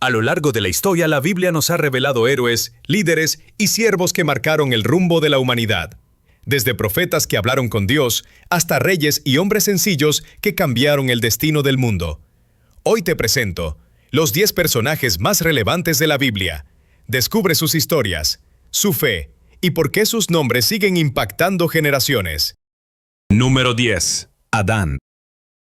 A lo largo de la historia, la Biblia nos ha revelado héroes, líderes y siervos que marcaron el rumbo de la humanidad. Desde profetas que hablaron con Dios, hasta reyes y hombres sencillos que cambiaron el destino del mundo. Hoy te presento los 10 personajes más relevantes de la Biblia. Descubre sus historias, su fe y por qué sus nombres siguen impactando generaciones. Número 10. Adán.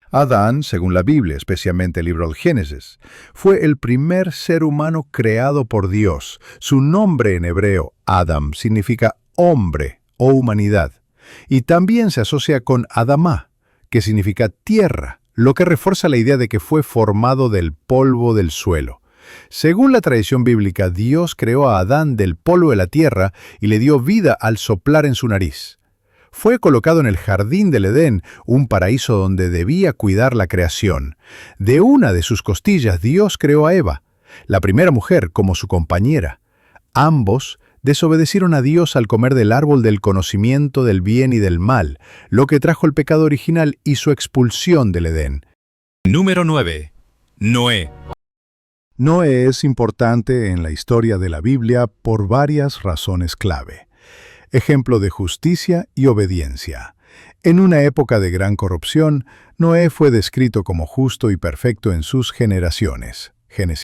Adán, según la Biblia, especialmente el libro del Génesis, fue el primer ser humano creado por Dios. Su nombre en hebreo, Adam, significa hombre o humanidad, y también se asocia con Adamá, que significa tierra, lo que refuerza la idea de que fue formado del polvo del suelo. Según la tradición bíblica, Dios creó a Adán del polvo de la tierra y le dio vida al soplar en su nariz. Fue colocado en el jardín del Edén, un paraíso donde debía cuidar la creación. De una de sus costillas Dios creó a Eva, la primera mujer, como su compañera. Ambos desobedecieron a Dios al comer del árbol del conocimiento del bien y del mal, lo que trajo el pecado original y su expulsión del Edén. Número 9. Noé. Noé es importante en la historia de la Biblia por varias razones clave. Ejemplo de justicia y obediencia. En una época de gran corrupción, Noé fue descrito como justo y perfecto en sus generaciones. Génesis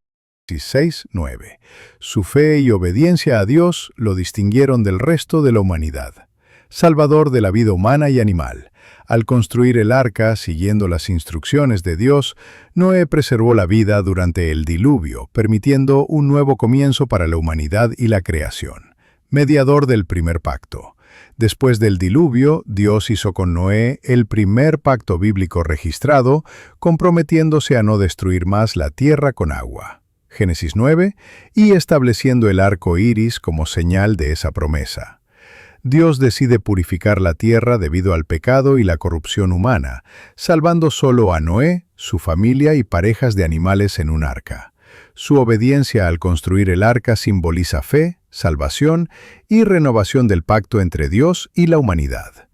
6:9. Su fe y obediencia a Dios lo distinguieron del resto de la humanidad. Salvador de la vida humana y animal. Al construir el arca, siguiendo las instrucciones de Dios, Noé preservó la vida durante el diluvio, permitiendo un nuevo comienzo para la humanidad y la creación. Mediador del primer pacto. Después del diluvio, Dios hizo con Noé el primer pacto bíblico registrado, comprometiéndose a no destruir más la tierra con agua. Génesis 9, y estableciendo el arco iris como señal de esa promesa. Dios decide purificar la tierra debido al pecado y la corrupción humana, salvando solo a Noé, su familia y parejas de animales en un arca. Su obediencia al construir el arca simboliza fe, salvación y renovación del pacto entre Dios y la humanidad.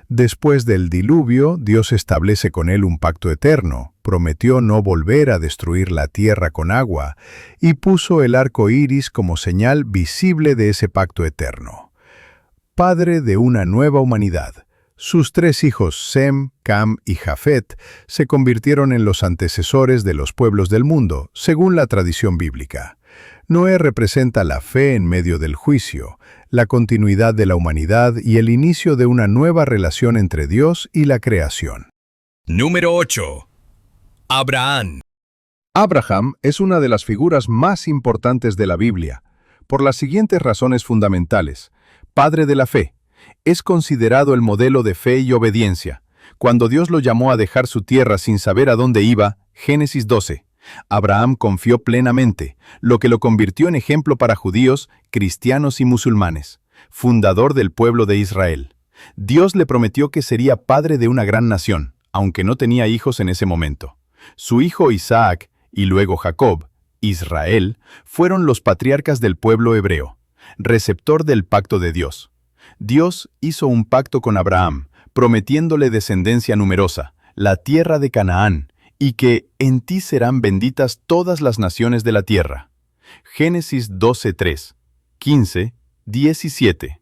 Después del diluvio, Dios establece con él un pacto eterno, prometió no volver a destruir la tierra con agua y puso el arco iris como señal visible de ese pacto eterno. Padre de una nueva humanidad. Sus 3 hijos, Sem, Cam y Jafet, se convirtieron en los antecesores de los pueblos del mundo, según la tradición bíblica. Noé representa la fe en medio del juicio, la continuidad de la humanidad y el inicio de una nueva relación entre Dios y la creación. Número 8. Abraham. Abraham es una de las figuras más importantes de la Biblia, por las siguientes razones fundamentales. Padre de la fe. Es considerado el modelo de fe y obediencia. Cuando Dios lo llamó a dejar su tierra sin saber a dónde iba, Génesis 12. Abraham confió plenamente, lo que lo convirtió en ejemplo para judíos, cristianos y musulmanes. Fundador del pueblo de Israel. Dios le prometió que sería padre de una gran nación, aunque no tenía hijos en ese momento. Su hijo Isaac y luego Jacob, Israel, fueron los patriarcas del pueblo hebreo, receptor del pacto de Dios. Dios hizo un pacto con Abraham, prometiéndole descendencia numerosa, la tierra de Canaán, y que en ti serán benditas todas las naciones de la tierra. Génesis 12:3, 15, 17.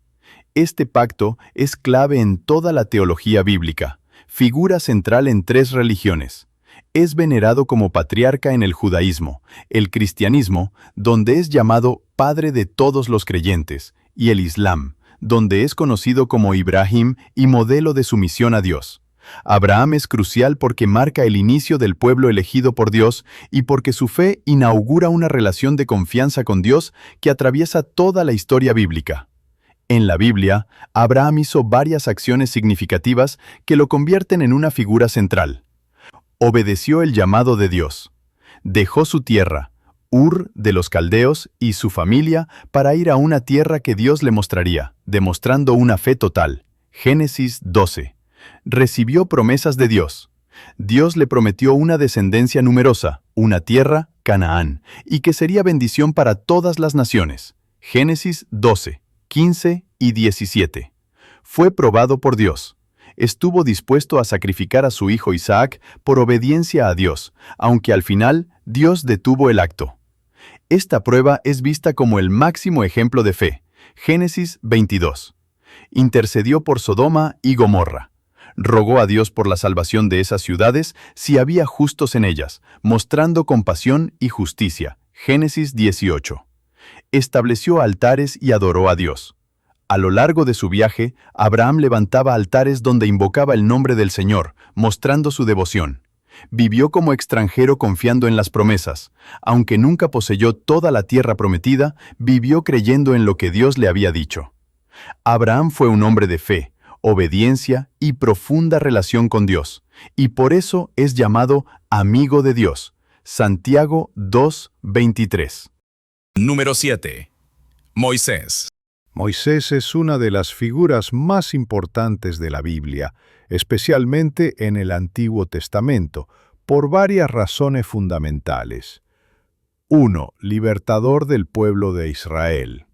Este pacto es clave en toda la teología bíblica, figura central en 3 religiones. Es venerado como patriarca en el judaísmo, el cristianismo, donde es llamado padre de todos los creyentes, y el islam, donde es conocido como Ibrahim y modelo de sumisión a Dios. Abraham es crucial porque marca el inicio del pueblo elegido por Dios y porque su fe inaugura una relación de confianza con Dios que atraviesa toda la historia bíblica. En la Biblia, Abraham hizo varias acciones significativas que lo convierten en una figura central. Obedeció el llamado de Dios. Dejó su tierra, Ur de los Caldeos y su familia para ir a una tierra que Dios le mostraría, demostrando una fe total. Génesis 12. Recibió promesas de Dios. Dios le prometió una descendencia numerosa, una tierra, Canaán, y que sería bendición para todas las naciones. Génesis 12, 15 y 17. Fue probado por Dios. Estuvo dispuesto a sacrificar a su hijo Isaac por obediencia a Dios, aunque al final Dios detuvo el acto. Esta prueba es vista como el máximo ejemplo de fe. Génesis 22. Intercedió por Sodoma y Gomorra. Rogó a Dios por la salvación de esas ciudades si había justos en ellas, mostrando compasión y justicia. Génesis 18. Estableció altares y adoró a Dios. A lo largo de su viaje, Abraham levantaba altares donde invocaba el nombre del Señor, mostrando su devoción. Vivió como extranjero confiando en las promesas. Aunque nunca poseyó toda la tierra prometida, vivió creyendo en lo que Dios le había dicho. Abraham fue un hombre de fe, obediencia y profunda relación con Dios, y por eso es llamado amigo de Dios. Santiago 2:23. Número 7. Moisés. Moisés es una de las figuras más importantes de la Biblia, especialmente en el Antiguo Testamento, por varias razones fundamentales. 1. Libertador del pueblo de Israel.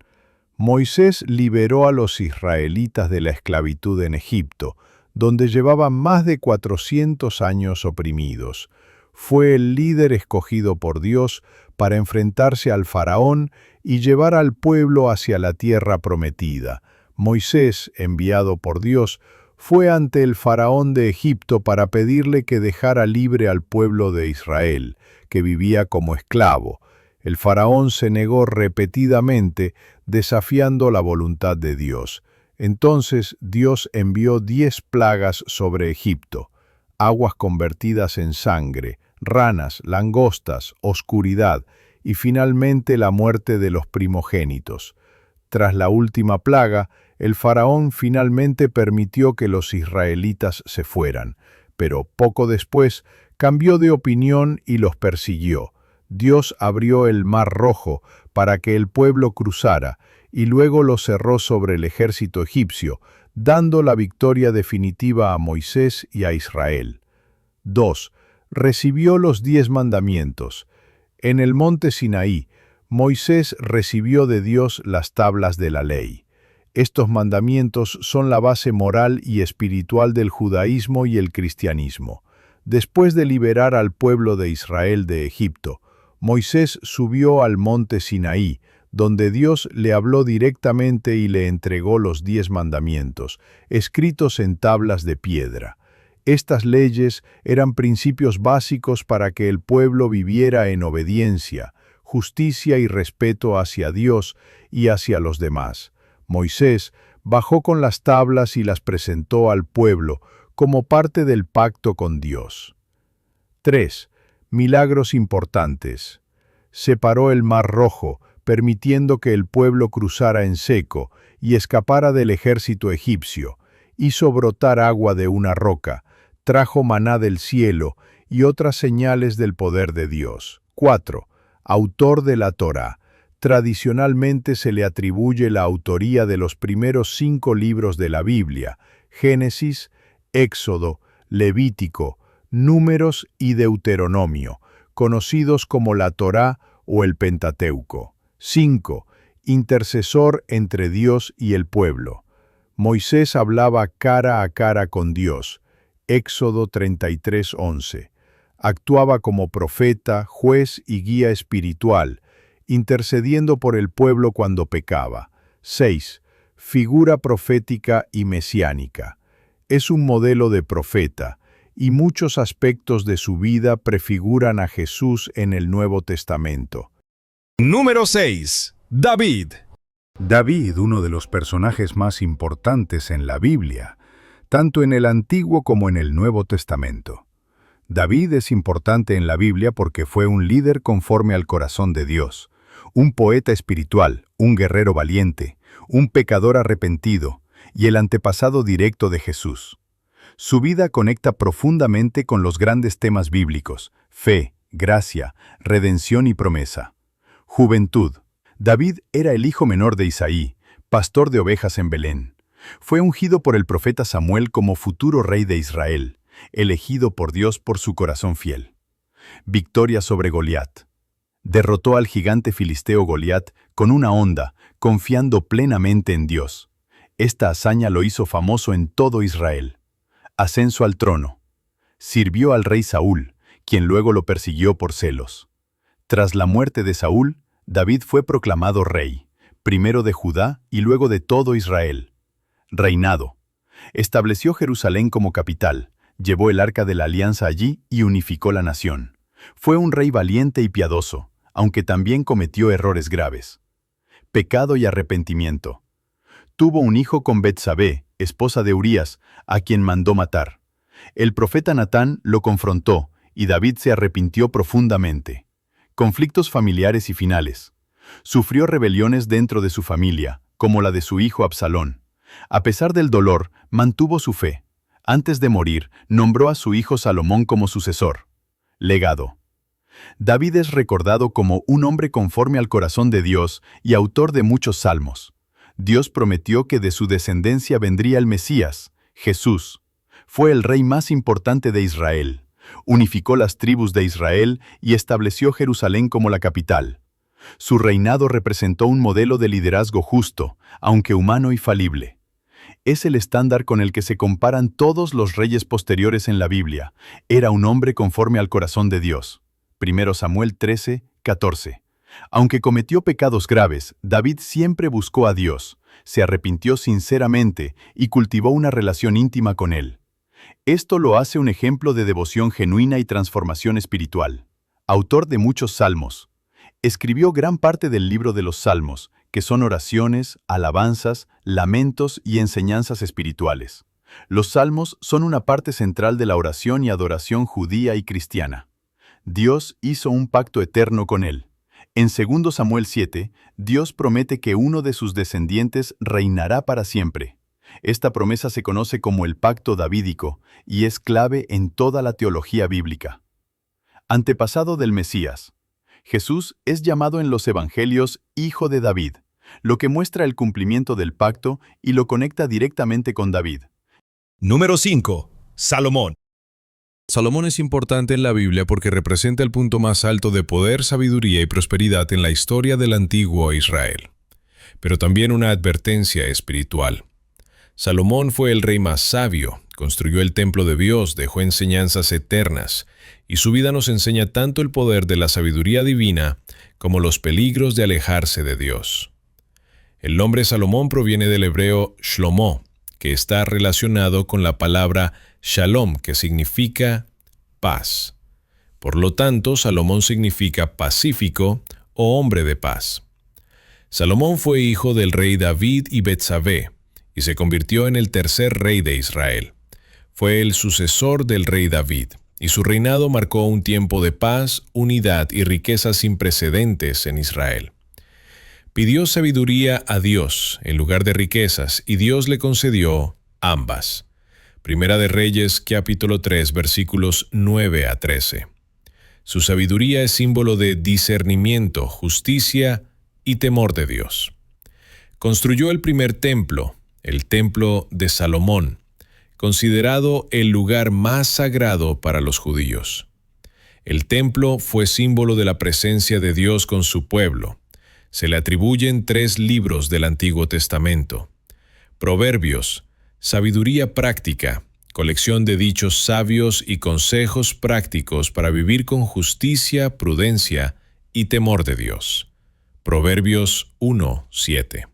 Moisés liberó a los israelitas de la esclavitud en Egipto, donde llevaban más de 400 años oprimidos. Fue el líder escogido por Dios para enfrentarse al faraón y llevar al pueblo hacia la tierra prometida. Moisés, enviado por Dios, fue ante el faraón de Egipto para pedirle que dejara libre al pueblo de Israel, que vivía como esclavo. El faraón se negó repetidamente, desafiando la voluntad de Dios. Entonces Dios envió 10 plagas sobre Egipto: aguas convertidas en sangre, ranas, langostas, oscuridad y finalmente la muerte de los primogénitos. Tras la última plaga, el faraón finalmente permitió que los israelitas se fueran, pero poco después cambió de opinión y los persiguió. Dios abrió el Mar Rojo para que el pueblo cruzara y luego lo cerró sobre el ejército egipcio, dando la victoria definitiva a Moisés y a Israel. 2. Recibió los 10 mandamientos. En el monte Sinaí, Moisés recibió de Dios las tablas de la ley. Estos mandamientos son la base moral y espiritual del judaísmo y el cristianismo. Después de liberar al pueblo de Israel de Egipto, Moisés subió al monte Sinaí, donde Dios le habló directamente y le entregó los 10 mandamientos, escritos en tablas de piedra. Estas leyes eran principios básicos para que el pueblo viviera en obediencia, justicia y respeto hacia Dios y hacia los demás. Moisés bajó con las tablas y las presentó al pueblo como parte del pacto con Dios. 3. Milagros importantes. Separó el Mar Rojo, permitiendo que el pueblo cruzara en seco y escapara del ejército egipcio. Hizo brotar agua de una roca, trajo maná del cielo y otras señales del poder de Dios. 4. Autor de la Torá. Tradicionalmente se le atribuye la autoría de los primeros 5 libros de la Biblia: Génesis, Éxodo, Levítico, Números y Deuteronomio, conocidos como la Torá o el Pentateuco. 5. Intercesor entre Dios y el pueblo. Moisés hablaba cara a cara con Dios. Éxodo 33:11. Actuaba como profeta, juez y guía espiritual, intercediendo por el pueblo cuando pecaba. 6. Figura profética y mesiánica. Es un modelo de profeta, y muchos aspectos de su vida prefiguran a Jesús en el Nuevo Testamento. Número 6. David. David, uno de los personajes más importantes en la Biblia, tanto en el Antiguo como en el Nuevo Testamento. David es importante en la Biblia porque fue un líder conforme al corazón de Dios, un poeta espiritual, un guerrero valiente, un pecador arrepentido y el antepasado directo de Jesús. Su vida conecta profundamente con los grandes temas bíblicos: fe, gracia, redención y promesa. Juventud. David era el hijo menor de Isaí, pastor de ovejas en Belén. Fue ungido por el profeta Samuel como futuro rey de Israel, elegido por Dios por su corazón fiel. Victoria sobre Goliat. Derrotó al gigante filisteo Goliat con una honda, confiando plenamente en Dios. Esta hazaña lo hizo famoso en todo Israel. Ascenso al trono. Sirvió al rey Saúl, quien luego lo persiguió por celos. Tras la muerte de Saúl, David fue proclamado rey, primero de Judá y luego de todo Israel. Reinado. Estableció Jerusalén como capital, llevó el arca de la alianza allí y unificó la nación. Fue un rey valiente y piadoso, aunque también cometió errores graves. Pecado y arrepentimiento. Tuvo un hijo con Betsabé, esposa de Urías, a quien mandó matar. El profeta Natán lo confrontó, y David se arrepintió profundamente. Conflictos familiares y finales. Sufrió rebeliones dentro de su familia, como la de su hijo Absalón. A pesar del dolor, mantuvo su fe. Antes de morir, nombró a su hijo Salomón como sucesor. Legado. David es recordado como un hombre conforme al corazón de Dios y autor de muchos salmos. Dios prometió que de su descendencia vendría el Mesías, Jesús. Fue el rey más importante de Israel. Unificó las tribus de Israel y estableció Jerusalén como la capital. Su reinado representó un modelo de liderazgo justo, aunque humano y falible. Es el estándar con el que se comparan todos los reyes posteriores en la Biblia. Era un hombre conforme al corazón de Dios. 1 Samuel 13, 14. Aunque cometió pecados graves, David siempre buscó a Dios, se arrepintió sinceramente y cultivó una relación íntima con Él. Esto lo hace un ejemplo de devoción genuina y transformación espiritual. Autor de muchos salmos. Escribió gran parte del libro de los Salmos, que son oraciones, alabanzas, lamentos y enseñanzas espirituales. Los salmos son una parte central de la oración y adoración judía y cristiana. Dios hizo un pacto eterno con él. En 2 Samuel 7, Dios promete que uno de sus descendientes reinará para siempre. Esta promesa se conoce como el pacto davídico y es clave en toda la teología bíblica. Antepasado del Mesías. Jesús es llamado en los Evangelios Hijo de David, lo que muestra el cumplimiento del pacto y lo conecta directamente con David. Número 5. Salomón. Salomón es importante en la Biblia porque representa el punto más alto de poder, sabiduría y prosperidad en la historia del antiguo Israel. Pero también una advertencia espiritual. Salomón fue el rey más sabio, construyó el templo de Dios, dejó enseñanzas eternas, y su vida nos enseña tanto el poder de la sabiduría divina como los peligros de alejarse de Dios. El nombre Salomón proviene del hebreo Shlomo, que está relacionado con la palabra Shalom, que significa paz. Por lo tanto, Salomón significa pacífico o hombre de paz. Salomón fue hijo del rey David y Betsabé, y se convirtió en el tercer rey de Israel. Fue el sucesor del rey David, y su reinado marcó un tiempo de paz, unidad y riqueza sin precedentes en Israel. Pidió sabiduría a Dios en lugar de riquezas, y Dios le concedió ambas. Primera de Reyes, capítulo 3, versículos 9 a 13. Su sabiduría es símbolo de discernimiento, justicia y temor de Dios. Construyó el primer templo, el Templo de Salomón, considerado el lugar más sagrado para los judíos. El templo fue símbolo de la presencia de Dios con su pueblo. Se le atribuyen 3 libros del Antiguo Testamento. Proverbios, sabiduría práctica, colección de dichos sabios y consejos prácticos para vivir con justicia, prudencia y temor de Dios. Proverbios 1:7.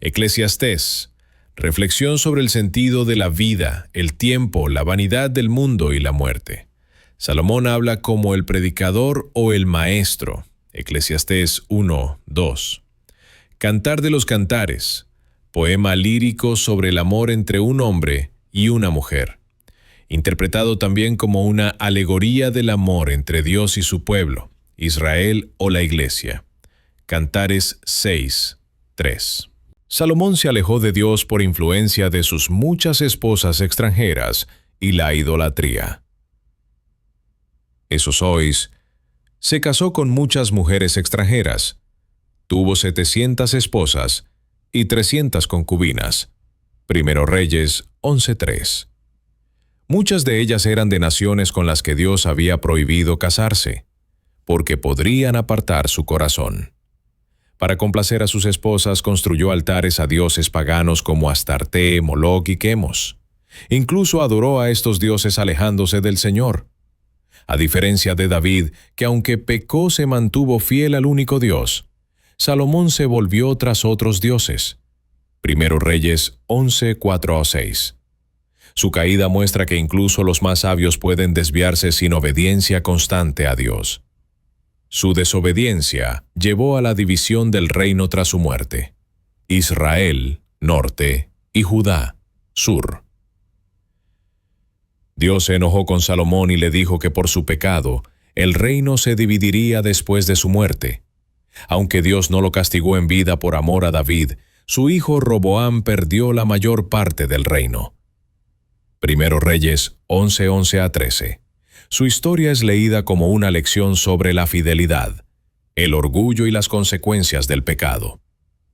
Eclesiastés, reflexión sobre el sentido de la vida, el tiempo, la vanidad del mundo y la muerte. Salomón habla como el predicador o el maestro. Eclesiastés 1:2. Cantar de los Cantares, poema lírico sobre el amor entre un hombre y una mujer, interpretado también como una alegoría del amor entre Dios y su pueblo, Israel o la Iglesia. Cantares 6:3. Salomón se alejó de Dios por influencia de sus muchas esposas extranjeras y la idolatría. Eso sois. Se casó con muchas mujeres extranjeras. Tuvo 700 esposas y 300 concubinas. Primero Reyes 11:3. Muchas de ellas eran de naciones con las que Dios había prohibido casarse, porque podrían apartar su corazón. Para complacer a sus esposas, construyó altares a dioses paganos como Astarte, Moloc y Quemos. Incluso adoró a estos dioses alejándose del Señor. A diferencia de David, que aunque pecó se mantuvo fiel al único Dios, Salomón se volvió tras otros dioses. Primero Reyes 11, 4-6. Su caída muestra que incluso los más sabios pueden desviarse sin obediencia constante a Dios. Su desobediencia llevó a la división del reino tras su muerte. Israel, norte, y Judá, sur. Dios se enojó con Salomón y le dijo que por su pecado, el reino se dividiría después de su muerte. Aunque Dios no lo castigó en vida por amor a David, su hijo Roboam perdió la mayor parte del reino. Primero Reyes 11, 11-13. Su historia es leída como una lección sobre la fidelidad, el orgullo y las consecuencias del pecado.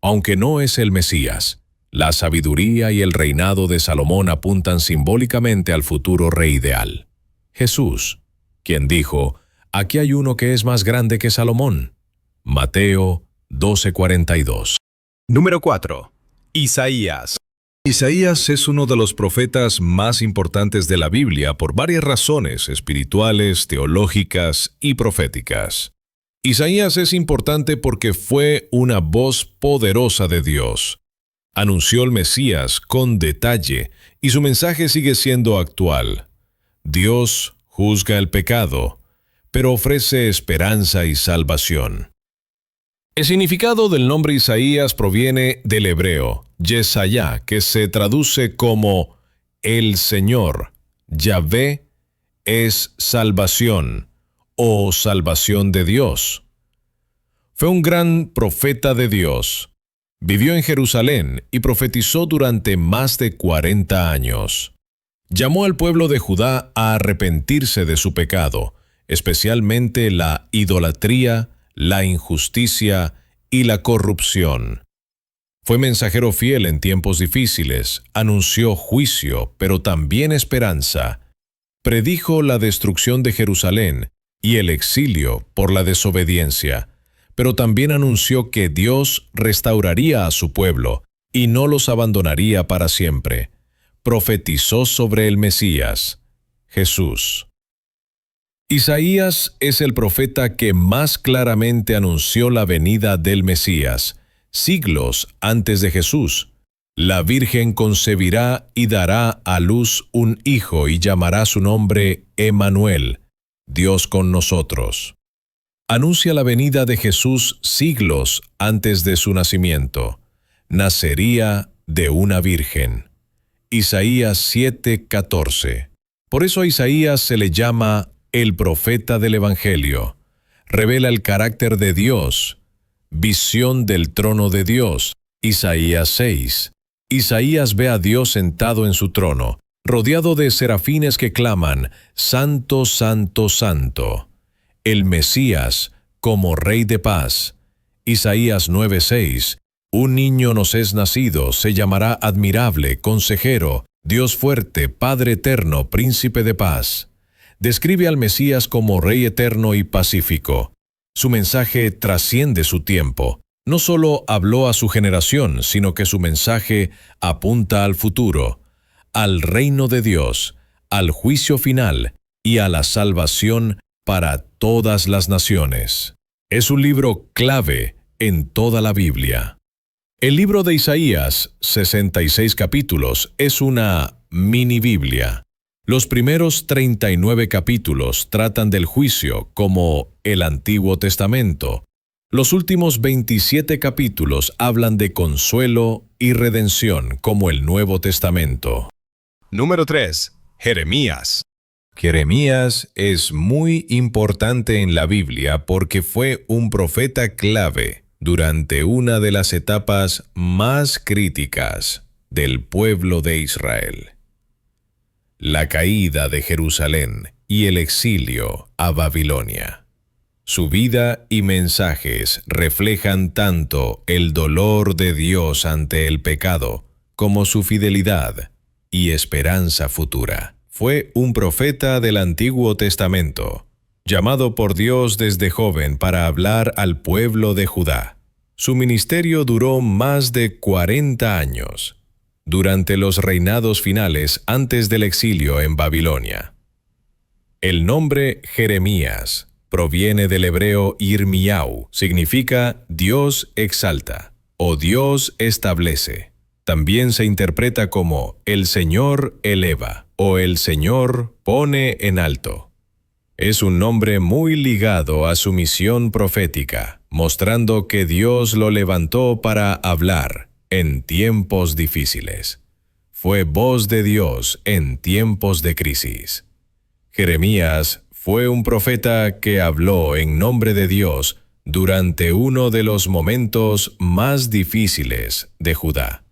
Aunque no es el Mesías, la sabiduría y el reinado de Salomón apuntan simbólicamente al futuro rey ideal, Jesús, quien dijo, «Aquí hay uno que es más grande que Salomón». Mateo 12:42. Número 4. Isaías. Isaías es uno de los profetas más importantes de la Biblia por varias razones espirituales, teológicas y proféticas. Isaías es importante porque fue una voz poderosa de Dios. Anunció el Mesías con detalle y su mensaje sigue siendo actual. Dios juzga el pecado, pero ofrece esperanza y salvación. El significado del nombre Isaías proviene del hebreo Yesayá, que se traduce como el Señor. Yahvé es salvación o salvación de Dios. Fue un gran profeta de Dios. Vivió en Jerusalén y profetizó durante más de 40 años. Llamó al pueblo de Judá a arrepentirse de su pecado, especialmente la idolatría, la injusticia y la corrupción. Fue mensajero fiel en tiempos difíciles, anunció juicio, pero también esperanza. Predijo la destrucción de Jerusalén y el exilio por la desobediencia, pero también anunció que Dios restauraría a su pueblo y no los abandonaría para siempre. Profetizó sobre el Mesías, Jesús. Isaías es el profeta que más claramente anunció la venida del Mesías, siglos antes de Jesús. La Virgen concebirá y dará a luz un hijo y llamará su nombre Emmanuel, Dios con nosotros. Anuncia la venida de Jesús siglos antes de su nacimiento. Nacería de una virgen. Isaías 7:14. Por eso a Isaías se le llama el profeta del Evangelio. Revela el carácter de Dios. Visión del trono de Dios. Isaías 6. Isaías ve a Dios sentado en su trono, rodeado de serafines que claman, «Santo, santo, santo». El Mesías, como Rey de paz. Isaías 9:6. Un niño nos es nacido, se llamará admirable, consejero, Dios fuerte, Padre eterno, príncipe de paz. Describe al Mesías como Rey eterno y pacífico. Su mensaje trasciende su tiempo. No solo habló a su generación, sino que su mensaje apunta al futuro, al reino de Dios, al juicio final y a la salvación para todas las naciones. Es un libro clave en toda la Biblia. El libro de Isaías, 66 capítulos, es una mini Biblia. Los primeros 39 capítulos tratan del juicio como el Antiguo Testamento. Los últimos 27 capítulos hablan de consuelo y redención como el Nuevo Testamento. Número 3. Jeremías. Jeremías es muy importante en la Biblia porque fue un profeta clave durante una de las etapas más críticas del pueblo de Israel. La caída de Jerusalén y el exilio a Babilonia. Su vida y mensajes reflejan tanto el dolor de Dios ante el pecado como su fidelidad y esperanza futura. Fue un profeta del Antiguo Testamento, llamado por Dios desde joven para hablar al pueblo de Judá. Su ministerio duró más de 40 años, durante los reinados finales antes del exilio en Babilonia. El nombre Jeremías proviene del hebreo Irmiau, significa Dios exalta o Dios establece. También se interpreta como el Señor eleva o el Señor pone en alto. Es un nombre muy ligado a su misión profética, mostrando que Dios lo levantó para hablar en tiempos difíciles. Fue voz de Dios en tiempos de crisis. Jeremías fue un profeta que habló en nombre de Dios durante uno de los momentos más difíciles de Judá.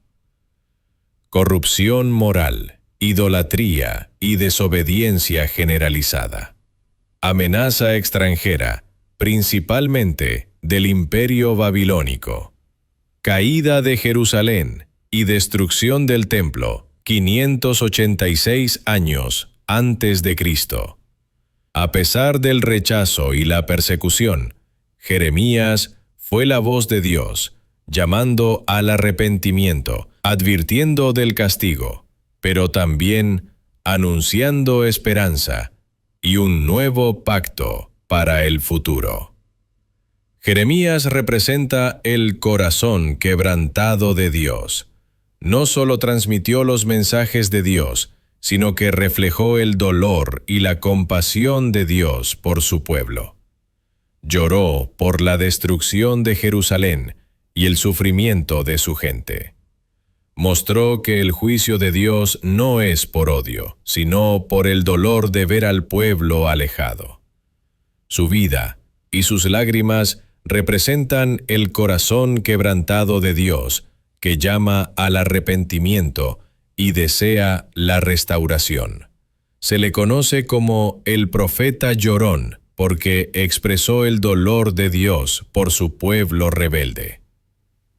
Corrupción moral, idolatría y desobediencia generalizada. Amenaza extranjera, principalmente del Imperio Babilónico. Caída de Jerusalén y destrucción del templo, 586 años antes de Cristo. A pesar del rechazo y la persecución, Jeremías fue la voz de Dios, llamando al arrepentimiento, advirtiendo del castigo, pero también anunciando esperanza y un nuevo pacto para el futuro. Jeremías representa el corazón quebrantado de Dios. No solo transmitió los mensajes de Dios, sino que reflejó el dolor y la compasión de Dios por su pueblo. Lloró por la destrucción de Jerusalén y el sufrimiento de su gente. Mostró que el juicio de Dios no es por odio, sino por el dolor de ver al pueblo alejado. Su vida y sus lágrimas representan el corazón quebrantado de Dios, que llama al arrepentimiento y desea la restauración. Se le conoce como el profeta llorón, porque expresó el dolor de Dios por su pueblo rebelde.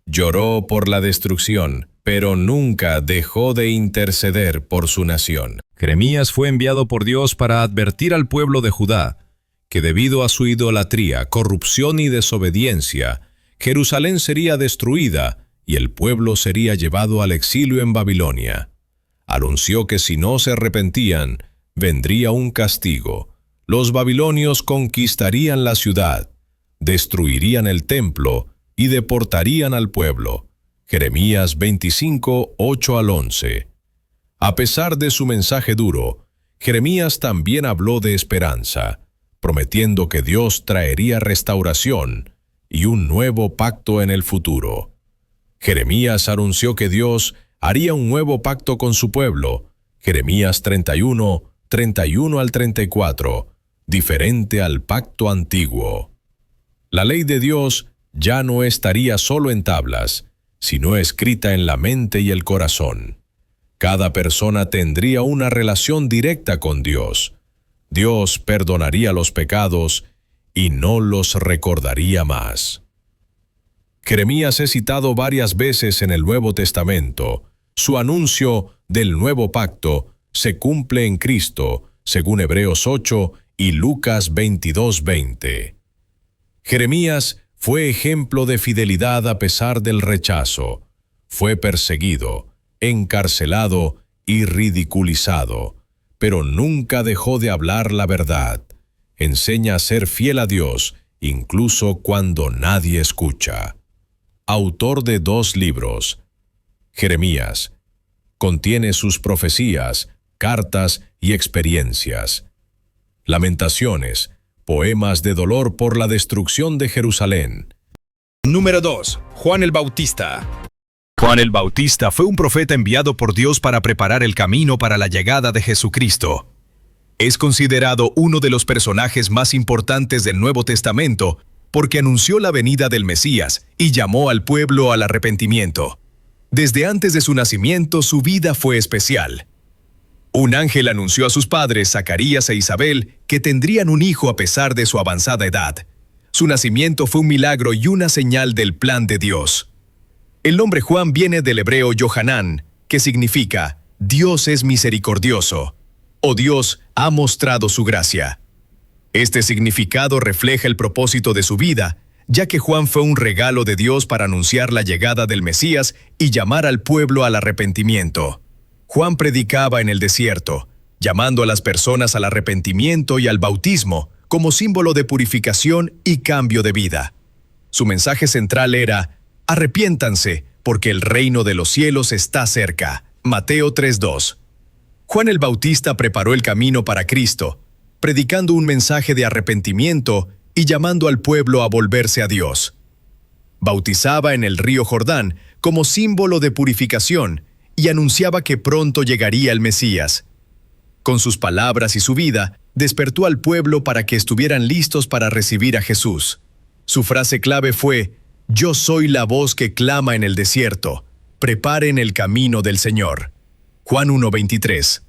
Lloró por la destrucción, pero nunca dejó de interceder por su nación. Jeremías fue enviado por Dios para advertir al pueblo de Judá que debido a su idolatría, corrupción y desobediencia, Jerusalén sería destruida y el pueblo sería llevado al exilio en Babilonia. Anunció que si no se arrepentían, vendría un castigo. Los babilonios conquistarían la ciudad, destruirían el templo y deportarían al pueblo. Jeremías 25, 8 al 11. A pesar de su mensaje duro, Jeremías también habló de esperanza, prometiendo que Dios traería restauración y un nuevo pacto en el futuro. Jeremías anunció que Dios haría un nuevo pacto con su pueblo. Jeremías 31, 31 al 34, diferente al pacto antiguo. La ley de Dios ya no estaría solo en tablas, sino escrita en la mente y el corazón. Cada persona tendría una relación directa con Dios. Dios perdonaría los pecados y no los recordaría más. Jeremías es citado varias veces en el Nuevo Testamento. Su anuncio del nuevo pacto se cumple en Cristo, según Hebreos 8 y Lucas 22:20. Jeremías fue ejemplo de fidelidad a pesar del rechazo. Fue perseguido, encarcelado y ridiculizado, pero nunca dejó de hablar la verdad. Enseña a ser fiel a Dios, incluso cuando nadie escucha. Autor de 2 libros. Jeremías contiene sus profecías, cartas y experiencias. Lamentaciones, poemas de dolor por la destrucción de Jerusalén. Número 2. Juan el Bautista. Juan el Bautista fue un profeta enviado por Dios para preparar el camino para la llegada de Jesucristo. Es considerado uno de los personajes más importantes del Nuevo Testamento porque anunció la venida del Mesías y llamó al pueblo al arrepentimiento. Desde antes de su nacimiento, su vida fue especial. Un ángel anunció a sus padres, Zacarías e Isabel, que tendrían un hijo a pesar de su avanzada edad. Su nacimiento fue un milagro y una señal del plan de Dios. El nombre Juan viene del hebreo Yohanan, que significa Dios es misericordioso, o Dios ha mostrado su gracia. Este significado refleja el propósito de su vida, ya que Juan fue un regalo de Dios para anunciar la llegada del Mesías y llamar al pueblo al arrepentimiento. Juan predicaba en el desierto, llamando a las personas al arrepentimiento y al bautismo como símbolo de purificación y cambio de vida. Su mensaje central era: arrepiéntanse, porque el reino de los cielos está cerca. Mateo 3:2. Juan el Bautista preparó el camino para Cristo, predicando un mensaje de arrepentimiento y llamando al pueblo a volverse a Dios. Bautizaba en el río Jordán como símbolo de purificación y anunciaba que pronto llegaría el Mesías. Con sus palabras y su vida, despertó al pueblo para que estuvieran listos para recibir a Jesús. Su frase clave fue: «Yo soy la voz que clama en el desierto. Preparen el camino del Señor». Juan 1:23.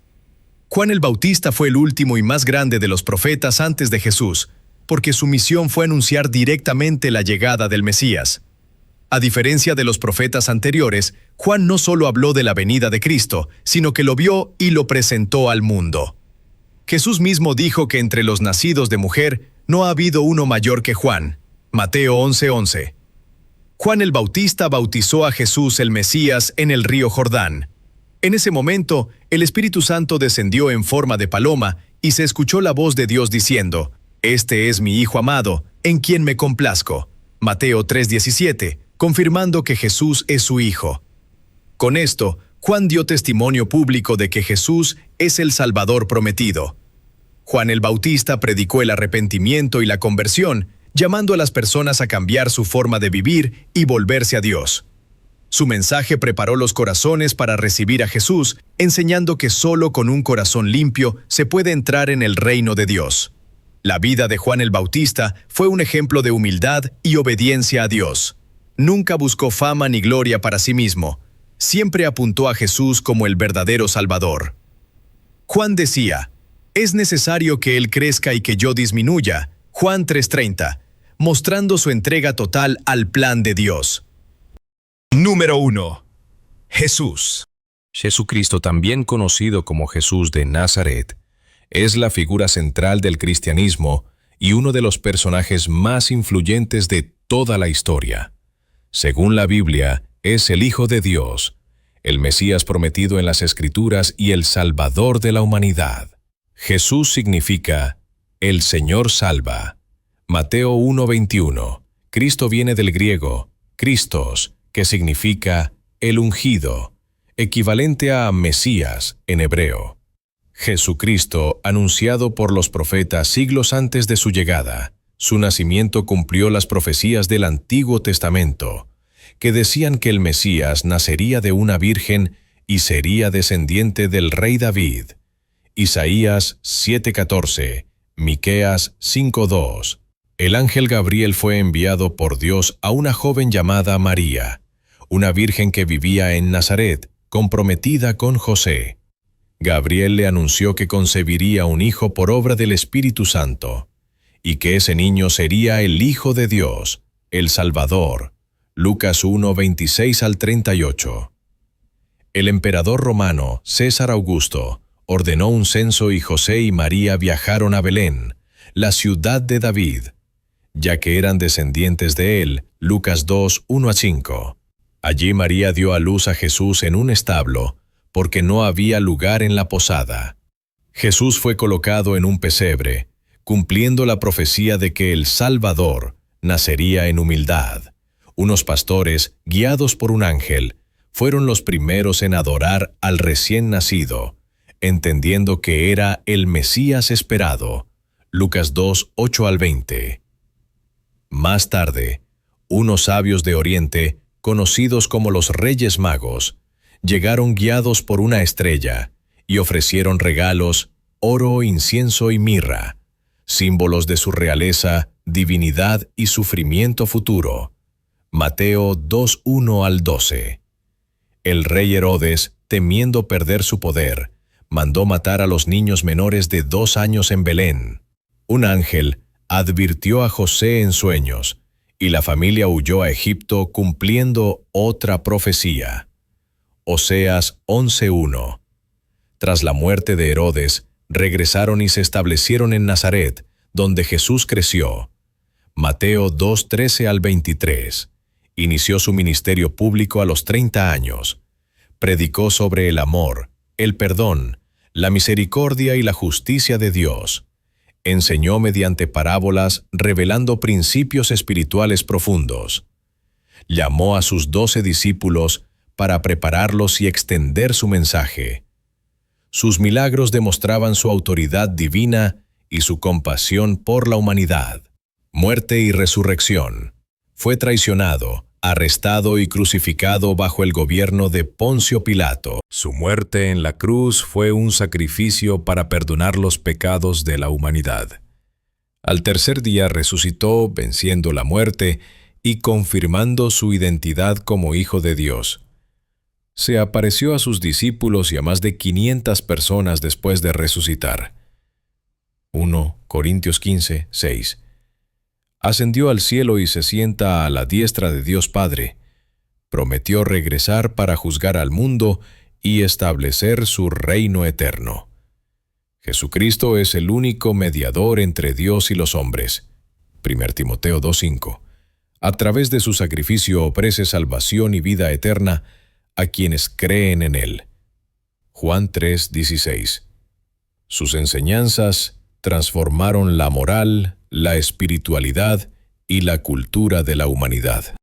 Juan el Bautista fue el último y más grande de los profetas antes de Jesús, porque su misión fue anunciar directamente la llegada del Mesías. A diferencia de los profetas anteriores, Juan no solo habló de la venida de Cristo, sino que lo vio y lo presentó al mundo. Jesús mismo dijo que entre los nacidos de mujer no ha habido uno mayor que Juan. Mateo 11:11. Juan el Bautista bautizó a Jesús el Mesías en el río Jordán. En ese momento, el Espíritu Santo descendió en forma de paloma y se escuchó la voz de Dios diciendo: «Este es mi Hijo amado, en quien me complazco». Mateo 3:17, confirmando que Jesús es su Hijo. Con esto, Juan dio testimonio público de que Jesús es el Salvador prometido. Juan el Bautista predicó el arrepentimiento y la conversión, llamando a las personas a cambiar su forma de vivir y volverse a Dios. Su mensaje preparó los corazones para recibir a Jesús, enseñando que solo con un corazón limpio se puede entrar en el reino de Dios. La vida de Juan el Bautista fue un ejemplo de humildad y obediencia a Dios. Nunca buscó fama ni gloria para sí mismo. Siempre apuntó a Jesús como el verdadero Salvador. Juan decía: «Es necesario que Él crezca y que yo disminuya». Juan 3:30, mostrando su entrega total al plan de Dios. Número 1. Jesús. Jesucristo, también conocido como Jesús de Nazaret, es la figura central del cristianismo y uno de los personajes más influyentes de toda la historia. Según la Biblia, es el Hijo de Dios, el Mesías prometido en las Escrituras y el Salvador de la humanidad. Jesús significa «El Señor salva». Mateo 1:21. Cristo viene del griego Christos, que significa «el ungido», equivalente a Mesías en hebreo. Jesucristo, anunciado por los profetas siglos antes de su llegada, su nacimiento cumplió las profecías del Antiguo Testamento, que decían que el Mesías nacería de una virgen y sería descendiente del rey David. Isaías 7:14, Miqueas 5:2. El ángel Gabriel fue enviado por Dios a una joven llamada María, una virgen que vivía en Nazaret, comprometida con José. Gabriel le anunció que concebiría un hijo por obra del Espíritu Santo, y que ese niño sería el Hijo de Dios, el Salvador. Lucas 1:26-38. El emperador romano, César Augusto, ordenó un censo y José y María viajaron a Belén, la ciudad de David, ya que eran descendientes de él. Lucas 2:1-5. Allí María dio a luz a Jesús en un establo, porque no había lugar en la posada. Jesús fue colocado en un pesebre, cumpliendo la profecía de que el Salvador nacería en humildad. Unos pastores, guiados por un ángel, fueron los primeros en adorar al recién nacido, entendiendo que era el Mesías esperado. Lucas 2:8-20. Más tarde, unos sabios de Oriente, conocidos como los Reyes Magos, llegaron guiados por una estrella y ofrecieron regalos, oro, incienso y mirra, símbolos de su realeza, divinidad y sufrimiento futuro. Mateo 2:1-12. El rey Herodes, temiendo perder su poder, mandó matar a los niños menores de 2 años en Belén. Un ángel advirtió a José en sueños, y la familia huyó a Egipto cumpliendo otra profecía. Oseas 11:1. Tras la muerte de Herodes, regresaron y se establecieron en Nazaret, donde Jesús creció. Mateo 2:13-23. Inició su ministerio público a los 30 años. Predicó sobre el amor, el perdón, la misericordia y la justicia de Dios. Enseñó mediante parábolas, revelando principios espirituales profundos. Llamó a sus 12 discípulos para prepararlos y extender su mensaje. Sus milagros demostraban su autoridad divina y su compasión por la humanidad. Muerte y resurrección. Fue traicionado, arrestado y crucificado bajo el gobierno de Poncio Pilato. Su muerte en la cruz fue un sacrificio para perdonar los pecados de la humanidad. Al tercer día resucitó, venciendo la muerte y confirmando su identidad como Hijo de Dios. Se apareció a sus discípulos y a más de 500 personas después de resucitar. 1 Corintios 15, 6. Ascendió al cielo y se sienta a la diestra de Dios Padre. Prometió regresar para juzgar al mundo y establecer su reino eterno. Jesucristo es el único mediador entre Dios y los hombres. 1 Timoteo 2:5. A través de su sacrificio ofrece salvación y vida eterna a quienes creen en él. Juan 3:16. Sus enseñanzas transformaron la moral, la espiritualidad y la cultura de la humanidad.